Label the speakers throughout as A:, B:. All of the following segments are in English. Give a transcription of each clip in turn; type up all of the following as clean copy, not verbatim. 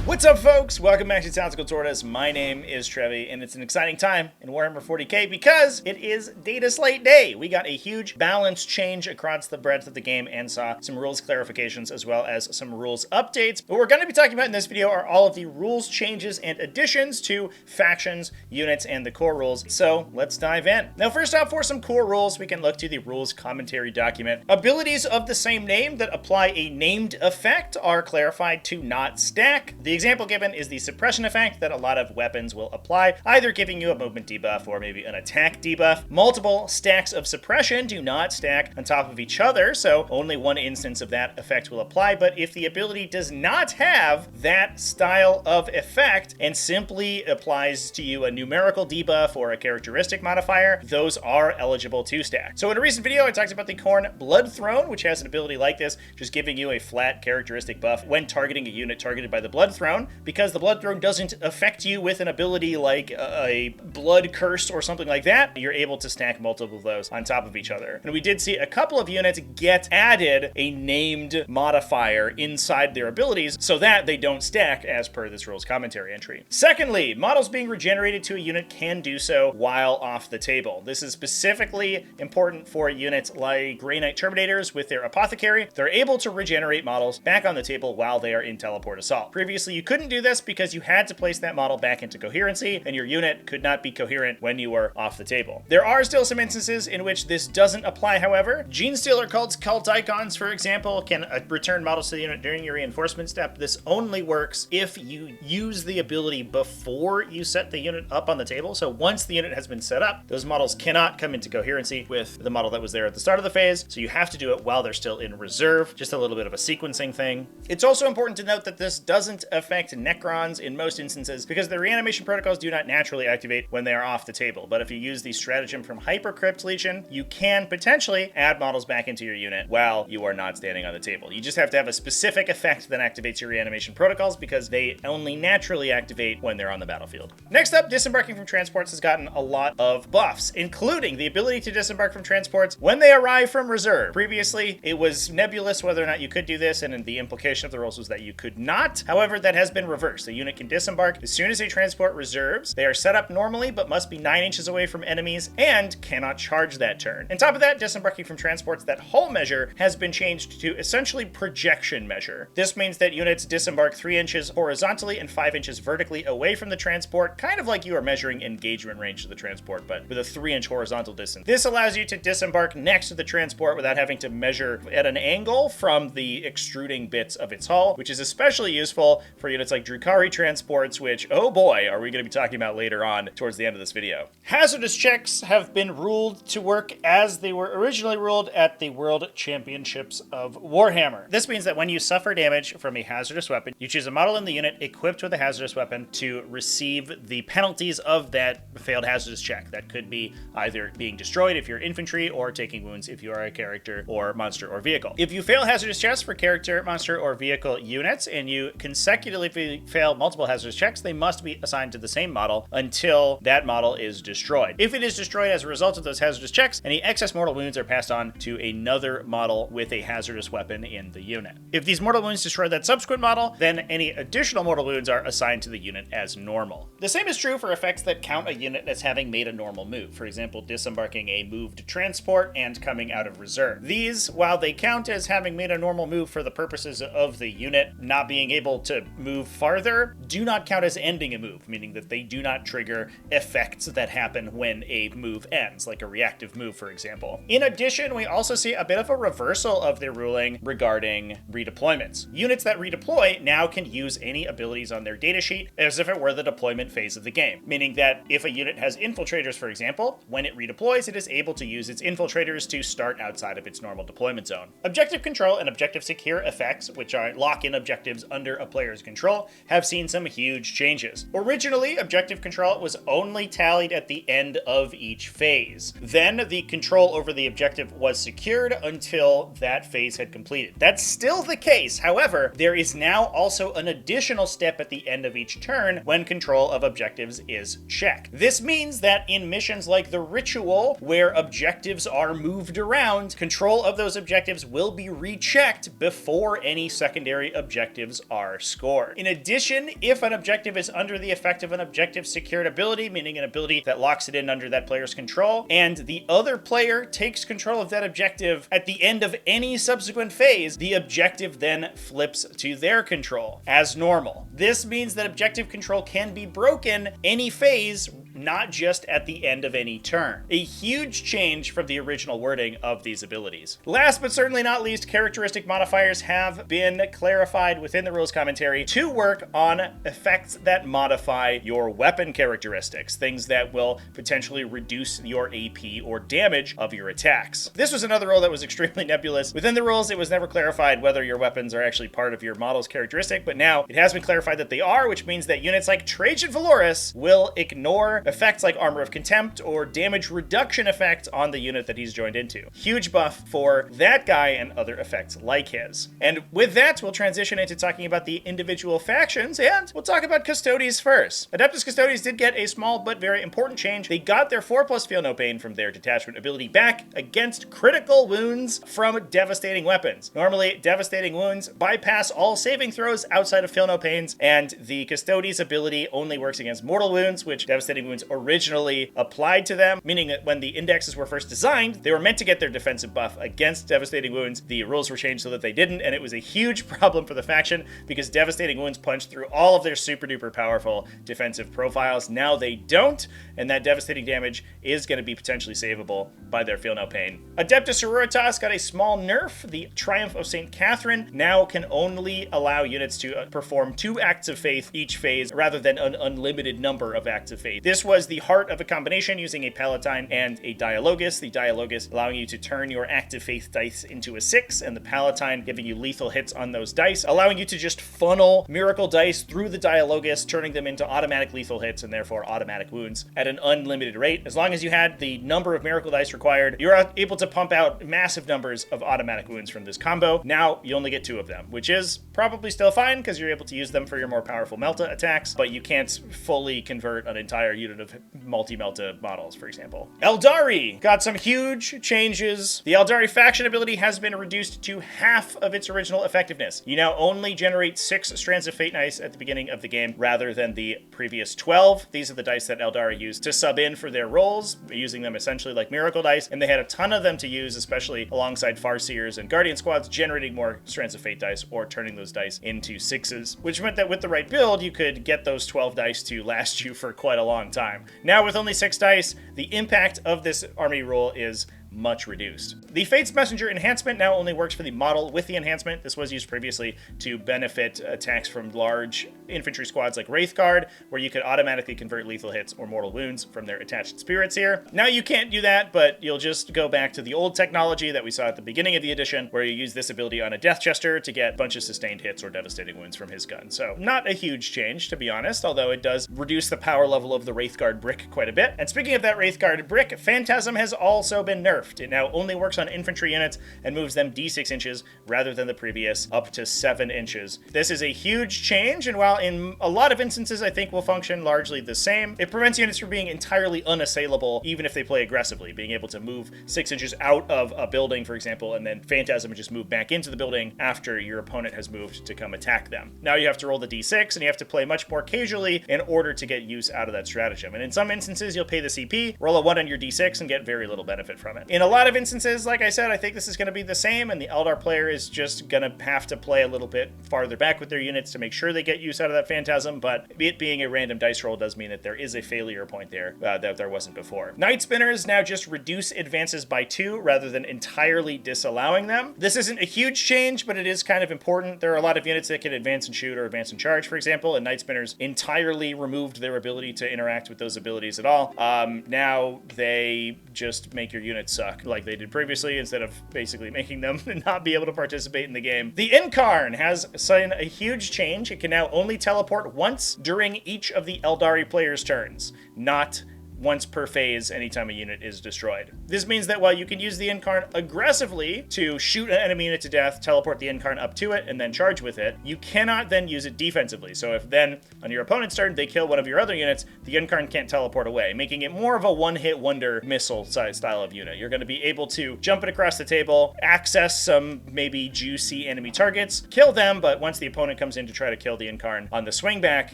A: What's up, folks? Welcome back to TacticalTortoise. My name is Trevi, and it's an exciting time in Warhammer 40k because it is Data Slate Day. We got a huge balance change across the breadth of the game and saw some rules clarifications as well as some rules updates. What we're going to be talking about in this video are all of the rules changes and additions to factions, units, and the core rules. So let's dive in. Now, first off, for some core rules, we can look to the rules commentary document. Abilities of the same name that apply a named effect are clarified to not stack. The example given is the suppression effect that a lot of weapons will apply, either giving you a movement debuff or maybe an attack debuff. Multiple stacks of suppression do not stack on top of each other, so only one instance of that effect will apply, but if the ability does not have that style of effect and simply applies to you a numerical debuff or a characteristic modifier, those are eligible to stack. So in a recent video, I talked about the Khorne Blood Throne, which has an ability like this, just giving you a flat characteristic buff when targeting a unit targeted by the Blood Throne. Because the Blood Throne doesn't affect you with an ability like a Blood Curse or something like that, you're able to stack multiple of those on top of each other. And we did see a couple of units get added a named modifier inside their abilities so that they don't stack as per this rules commentary entry. Secondly, models being regenerated to a unit can do so while off the table. This is specifically important for units like Grey Knight Terminators with their Apothecary. They're able to regenerate models back on the table while they are in Teleport Assault. Previously, you couldn't do this because you had to place that model back into coherency, and your unit could not be coherent when you were off the table. There are still some instances in which this doesn't apply, however. Genestealer Cult's Cult Icons, for example, can return models to the unit during your reinforcement step. This only works if you use the ability before you set the unit up on the table. So once the unit has been set up, those models cannot come into coherency with the model that was there at the start of the phase, so you have to do it while they're still in reserve. Just a little bit of a sequencing thing. It's also important to note that this doesn't affect Necrons in most instances because the reanimation protocols do not naturally activate when they are off the table. But if you use the stratagem from Hypercrypt Legion, you can potentially add models back into your unit while you are not standing on the table. You just have to have a specific effect that activates your reanimation protocols because they only naturally activate when they're on the battlefield. Next up, disembarking from transports has gotten a lot of buffs, including the ability to disembark from transports when they arrive from reserve. Previously, it was nebulous whether or not you could do this, and the implication of the rules was that you could not. However, that has been reversed. The unit can disembark as soon as a transport reserves. They are set up normally, but must be 9 inches away from enemies and cannot charge that turn. On top of that, disembarking from transports, that whole measure has been changed to essentially projection measure. This means that units disembark 3 inches horizontally and 5 inches vertically away from the transport, kind of like you are measuring engagement range of the transport, but with a 3-inch horizontal distance. This allows you to disembark next to the transport without having to measure at an angle from the extruding bits of its hull, which is especially useful for units like Drukhari transports, which, oh boy, are we going to be talking about later on towards the end of this video. Hazardous checks have been ruled to work as they were originally ruled at the World Championships of Warhammer. This means that when you suffer damage from a hazardous weapon, you choose a model in the unit equipped with a hazardous weapon to receive the penalties of that failed hazardous check. That could be either being destroyed if you're infantry or taking wounds if you are a character or monster or vehicle. If you fail hazardous checks for character, monster, or vehicle units and you consecutively fail multiple hazardous checks, they must be assigned to the same model until that model is destroyed. If it is destroyed as a result of those hazardous checks, any excess mortal wounds are passed on to another model with a hazardous weapon in the unit. If these mortal wounds destroy that subsequent model, then any additional mortal wounds are assigned to the unit as normal. The same is true for effects that count a unit as having made a normal move. For example, disembarking a moved transport and coming out of reserve. These, while they count as having made a normal move for the purposes of the unit not being able to move farther, do not count as ending a move, meaning that they do not trigger effects that happen when a move ends, like a reactive move, for example. In addition, we also see a bit of a reversal of their ruling regarding redeployments. Units that redeploy now can use any abilities on their datasheet as if it were the deployment phase of the game, meaning that if a unit has infiltrators, for example, when it redeploys, it is able to use its infiltrators to start outside of its normal deployment zone. Objective control and objective secure effects, which are lock-in objectives under a player's control, have seen some huge changes. Originally, objective control was only tallied at the end of each phase. Then the control over the objective was secured until that phase had completed. That's still the case. However, there is now also an additional step at the end of each turn when control of objectives is checked. This means that in missions like the Ritual, where objectives are moved around, control of those objectives will be rechecked before any secondary objectives are scored. board. In addition, if an objective is under the effect of an objective secured ability, meaning an ability that locks it in under that player's control, and the other player takes control of that objective at the end of any subsequent phase, the objective then flips to their control as normal. This means that objective control can be broken any phase, not just at the end of any turn. A huge change from the original wording of these abilities. Last but certainly not least, characteristic modifiers have been clarified within the rules commentary to work on effects that modify your weapon characteristics, things that will potentially reduce your AP or damage of your attacks. This was another rule that was extremely nebulous. Within the rules, it was never clarified whether your weapons are actually part of your model's characteristic, but now it has been clarified that they are, which means that units like Trajan Valoris will ignore effects like Armor of Contempt or damage reduction effect on the unit that he's joined into. Huge buff for that guy and other effects like his. And with that, we'll transition into talking about the individual factions, and we'll talk about Custodes first. Adeptus Custodes did get a small but very important change. They got their 4+ Feel No Pain from their detachment ability back against critical wounds from devastating weapons. Normally, devastating wounds bypass all saving throws outside of Feel No Pains, and the Custodes ability only works against mortal wounds, which devastating wounds originally applied to them, meaning that when the indexes were first designed, they were meant to get their defensive buff against devastating wounds. The rules were changed so that they didn't, and it was a huge problem for the faction because devastating wounds punched through all of their super duper powerful defensive profiles. Now they don't, and that devastating damage is going to be potentially savable by their Feel No Pain. Adeptus Sororitas got a small nerf. The Triumph of St. Catherine now can only allow units to perform 2 acts of faith each phase rather than an unlimited number of acts of faith. This was the heart of a combination using a Palatine and a Dialogus. The Dialogus allowing you to turn your active faith dice into a 6, and the Palatine giving you lethal hits on those dice, allowing you to just funnel miracle dice through the Dialogus, turning them into automatic lethal hits and therefore automatic wounds at an unlimited rate. As long as you had the number of miracle dice required, you're able to pump out massive numbers of automatic wounds from this combo. Now you only get 2 of them, which is probably still fine because you're able to use them for your more powerful Melta attacks, but you can't fully convert an entire unit of multi-Melta models, for example. Eldari got some huge changes. The Eldari faction ability has been reduced to half of its original effectiveness. You now only generate 6 strands of fate dice at the beginning of the game rather than the previous 12. These are the dice that Eldari used to sub in for their rolls, using them essentially like miracle dice, and they had a ton of them to use, especially alongside Farseers and Guardian squads, generating more strands of fate dice or turning those dice into 6s, which meant that with the right build, you could get those 12 dice to last you for quite a long time. Now with only 6 dice, the impact of this army rule is much reduced. The Fate's Messenger enhancement now only works for the model with the enhancement. This was used previously to benefit attacks from large infantry squads like Wraithguard, where you could automatically convert lethal hits or mortal wounds from their attached spirits here. Now you can't do that, but you'll just go back to the old technology that we saw at the beginning of the edition, where you use this ability on a Death Chester to get a bunch of sustained hits or devastating wounds from his gun. So not a huge change, to be honest, although it does reduce the power level of the Wraithguard brick quite a bit. And speaking of that Wraithguard brick, Phantasm has also been nerfed. It now only works on infantry units and moves them d6 inches rather than the previous up to 7 inches. This is a huge change, and while in a lot of instances I think will function largely the same, it prevents units from being entirely unassailable even if they play aggressively, being able to move 6 inches out of a building, for example, and then Phantasm would just move back into the building after your opponent has moved to come attack them. Now you have to roll the d6, and you have to play much more casually in order to get use out of that stratagem. And in some instances, you'll pay the CP, roll a 1 on your d6, and get very little benefit from it. In a lot of instances, like I said, I think this is going to be the same, and the Eldar player is just going to have to play a little bit farther back with their units to make sure they get use out of that Phantasm, but it being a random dice roll does mean that there is a failure point there that there wasn't before. Night Spinners now just reduce advances by 2 rather than entirely disallowing them. This isn't a huge change, but it is kind of important. There are a lot of units that can advance and shoot or advance and charge, for example, and Night Spinners entirely removed their ability to interact with those abilities at all. Now they just make your units suck like they did previously, instead of basically making them not be able to participate in the game. The Incarn has seen a huge change. It can now only teleport once during each of the Eldari players' turns, not once per phase anytime a unit is destroyed. This means that while you can use the Incarn aggressively to shoot an enemy unit to death, teleport the Incarn up to it, and then charge with it, you cannot then use it defensively. So if then on your opponent's turn they kill one of your other units, the Incarn can't teleport away, making it more of a one-hit wonder missile style of unit. You're going to be able to jump it across the table, access some maybe juicy enemy targets, kill them, but once the opponent comes in to try to kill the Incarn on the swing back,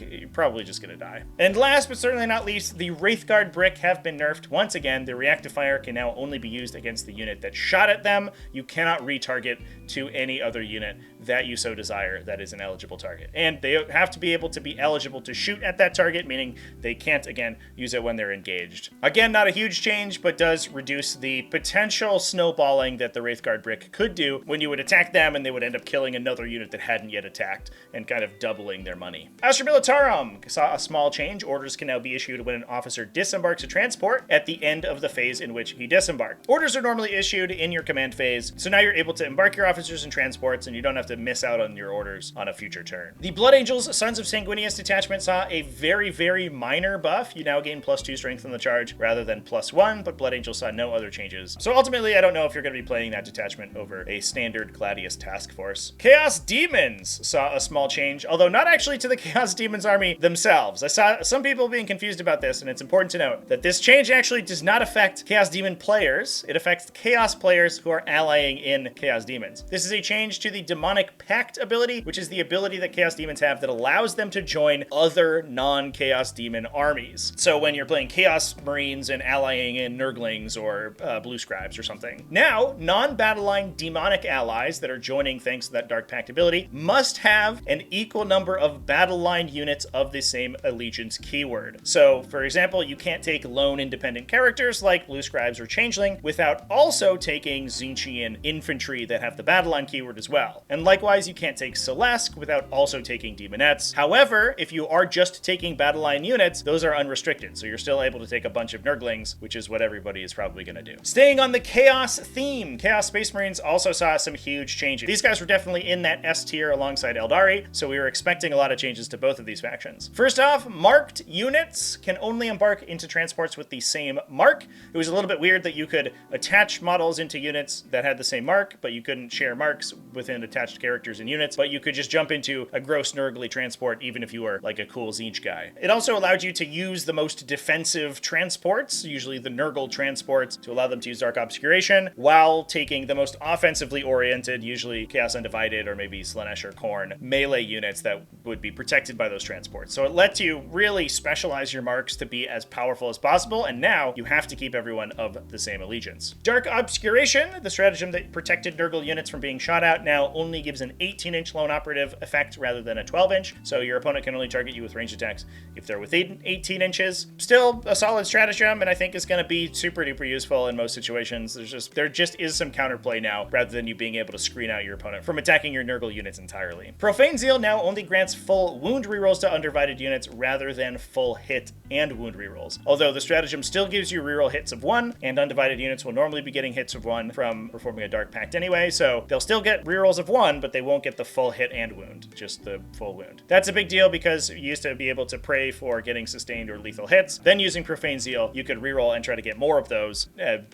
A: you're probably just going to die. And last but certainly not least, the Wraithguard brick have been nerfed. Once again, the reactive fire can now only be used against the unit that shot at them. You cannot retarget to any other unit that you so desire that is an eligible target. And they have to be able to be eligible to shoot at that target, meaning they can't, again, use it when they're engaged. Again, not a huge change, but does reduce the potential snowballing that the Wraithguard brick could do when you would attack them and they would end up killing another unit that hadn't yet attacked and kind of doubling their money. Astra Militarum saw a small change. Orders can now be issued when an officer disembarks a transport at the end of the phase in which he disembarked. Orders are normally issued in your command phase, so now you're able to embark your officers and transports and you don't have to miss out on your orders on a future turn. The Blood Angels Sons of Sanguinius detachment saw a very, very minor buff. You now gain +2 strength on the charge rather than +1, but Blood Angels saw no other changes. So ultimately, I don't know if you're going to be playing that detachment over a standard Gladius task force. Chaos Demons saw a small change, although not actually to the Chaos Demons army themselves. I saw some people being confused about this, and it's important to note that this change actually does not affect Chaos Demon players. It affects Chaos players who are allying in Chaos Demons. This is a change to the Demonic Pact ability, which is the ability that Chaos Demons have that allows them to join other non-Chaos Demon armies. So when you're playing Chaos Marines and allying in Nurglings or Blue Scribes or something. Now, non-battle line demonic allies that are joining thanks to that Dark Pact ability must have an equal number of battle line units of the same allegiance keyword. So, for example, you can't take lone independent characters like Blue Scribes or Changeling without also taking Tzeentchian infantry that have the battle line keyword as well. And likewise, you can't take Celeste without also taking Demonettes. However, if you are just taking battle line units, those are unrestricted, so you're still able to take a bunch of Nurglings, which is what everybody is probably going to do. Staying on the Chaos theme, Chaos Space Marines also saw some huge changes. These guys were definitely in that S tier alongside Eldari, so we were expecting a lot of changes to both of these factions. First off, marked units can only embark into transports with the same mark. It was a little bit weird that you could attach models into units that had the same mark, but you couldn't share marks within attached characters and units, but you could just jump into a gross Nurgly transport even if you were like a cool Tzeentch guy. It also allowed you to use the most defensive transports, usually the Nurgle transports, to allow them to use Dark Obscuration, while taking the most offensively oriented, usually Chaos Undivided or maybe Slaanesh or Khorne, melee units that would be protected by those transports. So it let you really specialize your marks to be as powerful as possible, and now you have to keep everyone of the same allegiance. Dark Obscuration, the stratagem that protected Nurgle units from being shot at, now only gives an 18-inch lone operative effect rather than a 12-inch, so your opponent can only target you with ranged attacks if they're within 18 inches. Still a solid stratagem, and I think is going to be super duper useful in most situations. There just is some counterplay now, rather than you being able to screen out your opponent from attacking your Nurgle units entirely. Profane Zeal now only grants full wound rerolls to undivided units rather than full hit and wound rerolls. Although the stratagem still gives you reroll hits of 1, and undivided units will normally be getting hits of 1 from performing a Dark Pact anyway, so they'll still get rerolls of 1, but they won't get the full hit and wound, just the full wound. That's a big deal because you used to be able to pray for getting sustained or lethal hits. Then using Profane Zeal, you could reroll and try to get more of those,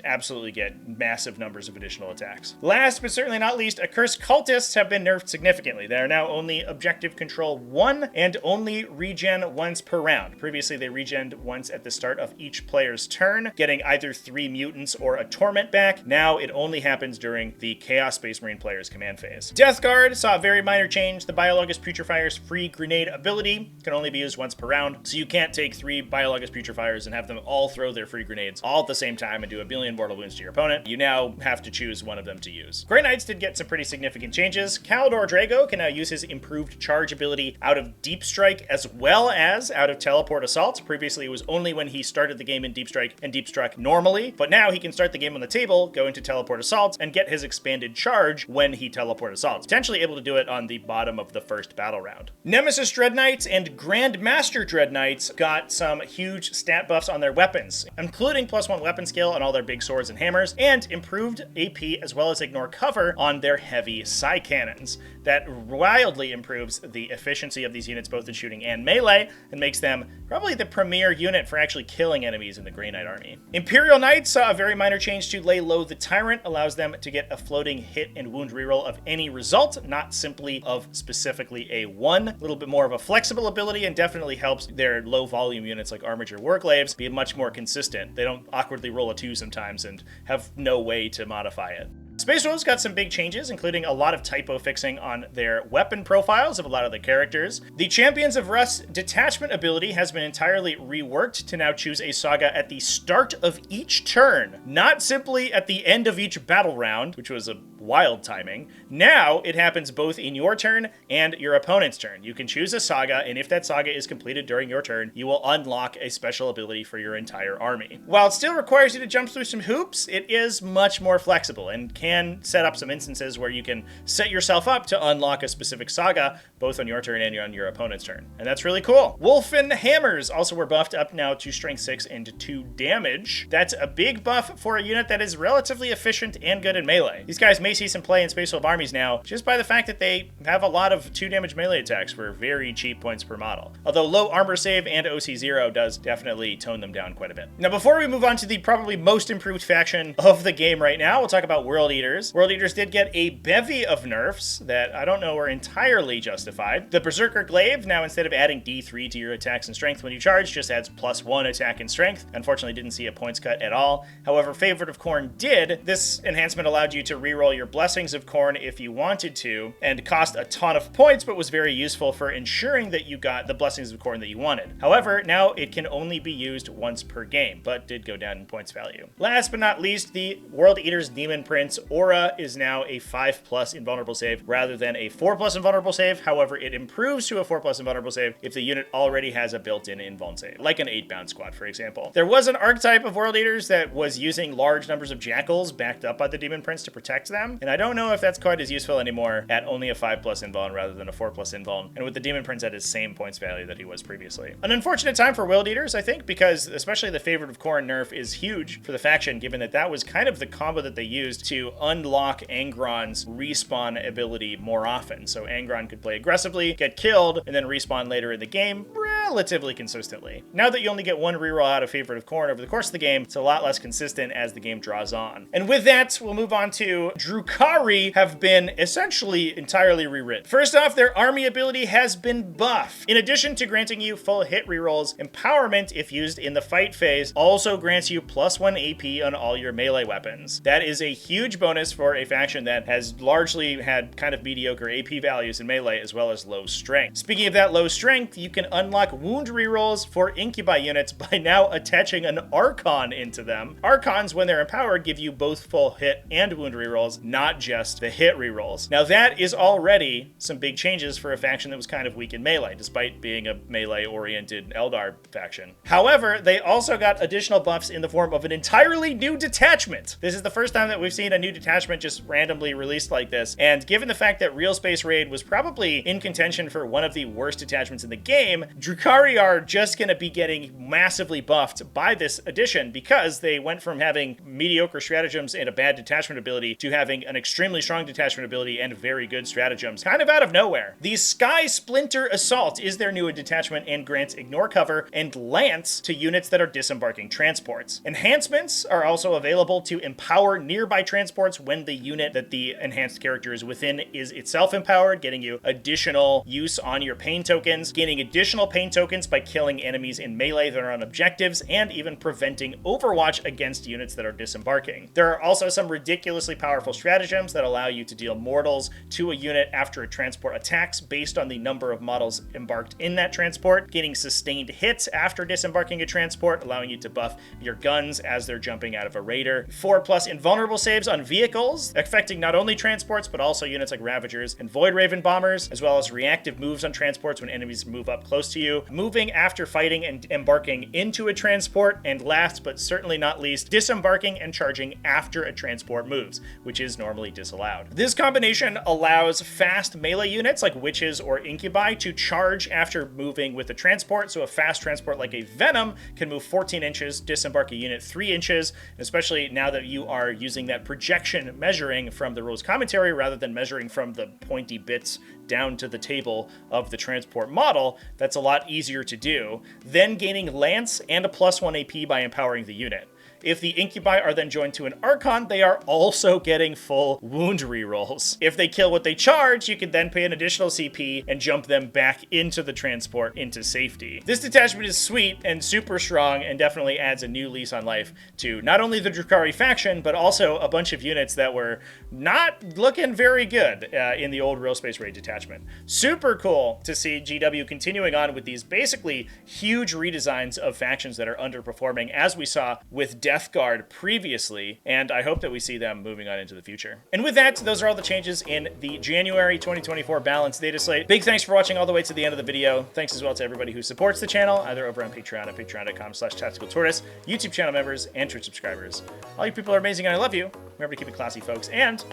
A: absolutely get massive numbers of additional attacks. Last but certainly not least, Accursed Cultists have been nerfed significantly. They are now only objective control 1 and only regen once per round. Previously, they regened once at the start of each player's turn, getting either 3 mutants or a torment back. Now it only happens during the Chaos Space Marine player's command phase. Death Guard saw a very minor change. The Biologus Putrefier's free grenade ability can only be used once per round, so you can't take 3 Biologus Putrefires and have them all throw their free grenades all at the same time and do a billion mortal wounds to your opponent. You now have to choose one of them to use. Grey Knights did get some pretty significant changes. Caldor Drago can now use his improved charge ability out of Deep Strike as well as out of Teleport Assault. Previously, it was only when he started the game in Deep Strike and Deep Struck normally, but now he can start the game on the table, go into Teleport Assault, and get his expanded charge charge when he teleport assaults, potentially able to do it on the bottom of the first battle round. Nemesis Dread Knights and Grandmaster Dread Knights got some huge stat buffs on their weapons, including +1 weapon skill on all their big swords and hammers, and improved AP as well as ignore cover on their heavy psi cannons. That wildly improves the efficiency of these units both in shooting and melee, and makes them probably the premier unit for actually killing enemies in the Grey Knight army. Imperial Knights saw a very minor change to Lay Low the Tyrant, allows them to get a floating hit and wound reroll of any result, not simply of specifically a 1. A little bit more of a flexible ability, and definitely helps their low volume units like Armiger Warglaives be much more consistent. They don't awkwardly roll a 2 sometimes and have no way to modify it. Space Wolves got some big changes, including a lot of typo fixing on their weapon profiles of a lot of the characters. The Champions of Rust detachment ability has been entirely reworked to now choose a saga at the start of each turn, not simply at the end of each battle round, which was a wild timing. Now it happens both in your turn and your opponent's turn. You can choose a saga, and if that saga is completed during your turn, you will unlock a special ability for your entire army. While it still requires you to jump through some hoops, it is much more flexible and can set up some instances where you can set yourself up to unlock a specific saga, both on your turn and on your opponent's turn. And that's really cool. Wolfen Hammers also were buffed up now to Strength 6 and 2 damage. That's a big buff for a unit that is relatively efficient and good in melee. These guys may see some play in Space Wolf armies now, just by the fact that they have a lot of 2 damage melee attacks for very cheap points per model. Although low armor save and OC0 does definitely tone them down quite a bit. Now, before we move on to the probably most improved faction of the game right now, we'll talk about World Eaters. World Eaters did get a bevy of nerfs that I don't know are entirely justified. The Berserker Glaive, now instead of adding D3 to your attacks and strength when you charge, just adds +1 attack and strength. Unfortunately, didn't see a points cut at all. However, Favorite of Khorne did. This enhancement allowed you to reroll your Blessings of Khorne if you wanted to, and cost a ton of points, but was very useful for ensuring that you got the Blessings of Khorne that you wanted. However, now it can only be used once per game, but did go down in points value. Last but not least, the World Eaters Demon Prince Aura is now a 5+ invulnerable save rather than a 4+ invulnerable save. However, it improves to a 4+ invulnerable save if the unit already has a built-in invuln save, like an 8-bound squad, for example. There was an archetype of World Eaters that was using large numbers of jackals backed up by the Demon Prince to protect them, and I don't know if that's quite as useful anymore at only a 5+ invuln rather than a 4+ invuln, and with the Demon Prince at his same points value that he was previously. An unfortunate time for World Eaters, I think, because especially the Favorite of Khorne nerf is huge for the faction, given that that was kind of the combo that they used to unlock Angron's respawn ability more often. So Angron could play aggressively, get killed, and then respawn later in the game relatively consistently. Now that you only get 1 reroll out of Favorite of Khorne over the course of the game, it's a lot less consistent as the game draws on. And with that, we'll move on to Drukhari have been essentially entirely rewritten. First off, their army ability has been buffed. In addition to granting you full hit rerolls, Empowerment, if used in the fight phase, also grants you +1 AP on all your melee weapons. That is a huge bonus for a faction that has largely had kind of mediocre AP values in melee as well as low strength. Speaking of that low strength, you can unlock wound rerolls for Incubi units by now attaching an Archon into them. Archons, when they're empowered, give you both full hit and wound rerolls, not just the hit rerolls. Now that is already some big changes for a faction that was kind of weak in melee, despite being a melee-oriented Eldar faction. However, they also got additional buffs in the form of an entirely new detachment. This is the first time that we've seen a new detachment just randomly released like this, and given the fact that Real Space Raid was probably in contention for one of the worst detachments in the game, Drukhari are just going to be getting massively buffed by this addition because they went from having mediocre stratagems and a bad detachment ability to having an extremely strong detachment ability and very good stratagems, kind of out of nowhere. The Sky Splinter Assault is their new detachment and grants Ignore Cover and Lance to units that are disembarking transports. Enhancements are also available to empower nearby transports when the unit that the enhanced character is within is itself empowered, getting you additional use on your pain tokens, gaining additional pain tokens by killing enemies in melee that are on objectives, and even preventing overwatch against units that are disembarking. There are also some ridiculously powerful stratagems that allow you to deal mortals to a unit after a transport attacks based on the number of models embarked in that transport, gaining sustained hits after disembarking a transport, allowing you to buff your guns as they're jumping out of a raider. 4+ invulnerable saves on vehicles vehicles, affecting not only transports, but also units like Ravagers and Void Raven bombers, as well as reactive moves on transports when enemies move up close to you, moving after fighting and embarking into a transport, and last but certainly not least, disembarking and charging after a transport moves, which is normally disallowed. This combination allows fast melee units like witches or incubi to charge after moving with a transport, so a fast transport like a Venom can move 14 inches, disembark a unit 3 inches, especially now that you are using that projection measuring from the rules commentary rather than measuring from the pointy bits down to the table of the transport model. That's a lot easier to do. Then gaining Lance and a +1 AP by empowering the unit. If the Incubi are then joined to an Archon, they are also getting full wound rerolls. If they kill what they charge, you can then pay an additional CP and jump them back into the transport into safety. This detachment is sweet and super strong and definitely adds a new lease on life to not only the Drukhari faction, but also a bunch of units that were not looking very good in the old Real Space Raid detachment. Super cool to see GW continuing on with these basically huge redesigns of factions that are underperforming, as we saw with Death Guard previously, and I hope that we see them moving on into the future. And with that, those are all the changes in the January 2024 balanced data slate. Big thanks for watching all the way to the end of the video. Thanks as well to everybody who supports the channel, either over on Patreon at patreon.com/TacticalTortoise, YouTube channel members, and Twitch subscribers. All you people are amazing and I love you. Remember to keep it classy, folks, and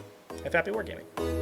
A: have happy wargaming.